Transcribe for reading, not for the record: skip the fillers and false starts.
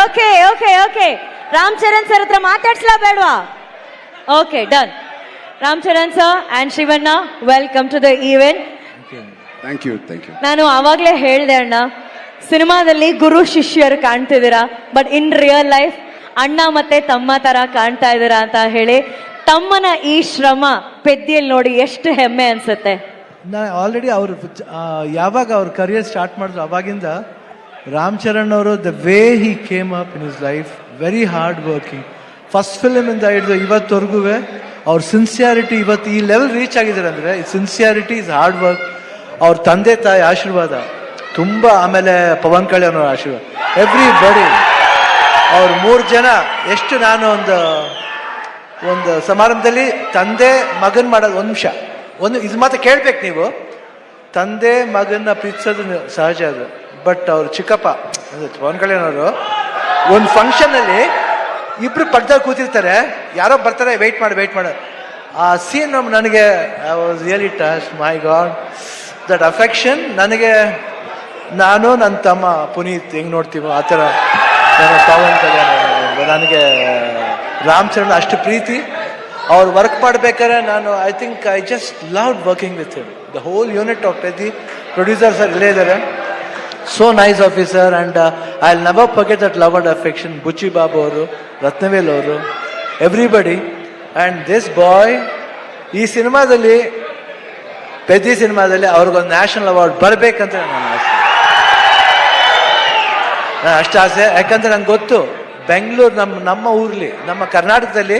Okay okay okay Ram Charan sir ಹತ್ರ ಮಾತಾಡ್ಸ್ಲಾ ಬೇಡವಾ? Okay done. Ram Charan sir and Shivanna, welcome to the event. Thank you. ನಾನು ಆವಾಗ್ಲೇ ಹೇಳ್ದೆ ಅಣ್ಣ, ಸಿನಿಮಾದಲ್ಲಿ ಗುರು ಶಿಷ್ಯರು ಕಾಣ್ತಿದ್ದೀರಾ, ಬಟ್ ಇನ್ ರಿಯಲ್ ಲೈಫ್ ಅಣ್ಣ ಮತ್ತೆ ತಮ್ಮ ತರ ಕಾಣ್ತಾ ಇದ್ದೀರಾ ಅಂತ ಹೇಳಿ ತಮ್ಮನ ಈ ಶ್ರಮ ಪೆದ್ದಿಯಲ್ಲಿ ನೋಡಿ ಎಷ್ಟು ಹೆಮ್ಮೆ ಅನ್ಸುತ್ತೆ. ನಾನು ಆಲ್ರೆಡಿ ಅವರು ಯಾವಾಗ ಅವ್ರ ಕರಿಯರ್ ಸ್ಟಾರ್ಟ್ ಮಾಡಿದ್ರು ಅವಾಗಿಂದ ರಾಮ್ ಚರಣ್ ಅವರು the way he came up in his life, very hard working. First film ಇಂದ ಹಿಡಿದು ಇವತ್ತವರೆಗೂ ಅವ್ರ ಸಿನ್ಸಿಯಾರಿಟಿ ಇವತ್ತು ಈ ಲೆವೆಲ್ ರೀಚ್ ಆಗಿದ್ದಾರೆ ಅಂದರೆ ಸಿನ್ಸಿಯಾರಿಟಿ ಇಸ್ ಹಾರ್ಡ್ ವರ್ಕ್. ಅವ್ರ ತಂದೆ ತಾಯಿ ಆಶೀರ್ವಾದ ತುಂಬ, ಆಮೇಲೆ ಪವನ್ ಕಲ್ಯಾಣ್ ಅವ್ರ ಆಶೀರ್ವಾದ, ಎವ್ರಿ ಬಡಿ. ಅವ್ರ 3 ಜನ ಎಷ್ಟು ನಾನು ಒಂದು ಸಮಾರಂಭದಲ್ಲಿ ತಂದೆ ಮಗನ್ ಮಾಡೋದು, ಒಂದು ನಿಮಿಷ ಇದು ಮಾತ್ರ ಕೇಳ್ಬೇಕು ನೀವು. ತಂದೆ ಮಗನ್ನ ಪ್ರೀತಿಸೋದು ಸಹಜ ಅದು, ಬಟ್ ಅವ್ರು ಚಿಕ್ಕಪ್ಪ ಪವನ್ ಕಲ್ಯಾಣ್ ಅವರು ಒಂದು ಫಂಕ್ಷನಲ್ಲಿ ಇಬ್ರು ಪಕ್ಕದಲ್ಲಿ ಕೂತಿರ್ತಾರೆ, ಯಾರೋ ಬರ್ತಾರೆ, ವೆಯ್ಟ್ ಮಾಡು. ಆ ಸೀನ್ ನನಗೆ I was really touch. My god, that affection ನನಗೆ, ನಾನು ನನ್ನ ತಮ್ಮ ಪುನೀತ್ ಹೆಂಗೆ ನೋಡ್ತೀವೋ ಆ ಥರ ಪವನ್ ಕಲ್ಯಾಣ್ ನನಗೆ ರಾಮ್ ಚರಣ್ ಅಷ್ಟು ಪ್ರೀತಿ. ಅವ್ರು ವರ್ಕ್ ಮಾಡ್ಬೇಕಾದ್ರೆ ನಾನು I just loved working with him. The whole unit of Peddi producer sir ಇಲ್ಲೇ ಇದ್ದಾರೆ. So nice officer and I will never forget that love and affection. Buchi Babu ಅವರು, ರತ್ನವೇಲ್ ಅವರು, ಎವ್ರಿಬಡಿ. ಆ್ಯಂಡ್ ದಿಸ್ ಬಾಯ್ ಈ ಸಿನಿಮಾದಲ್ಲಿ, ಪೆದ್ದಿ ಸಿನಿಮಾದಲ್ಲಿ ಅವ್ರಿಗೊಂದು ನ್ಯಾಷನಲ್ ಅವಾರ್ಡ್ ಬರಬೇಕಂತ ನನ್ನ ಆಸೆ. ಅಷ್ಟು ಆಸೆ, ಯಾಕಂದ್ರೆ ನಂಗೆ ಗೊತ್ತು ಬೆಂಗಳೂರು ನಮ್ಮ ಊರ್ಲಿ, ನಮ್ಮ ಕರ್ನಾಟಕದಲ್ಲಿ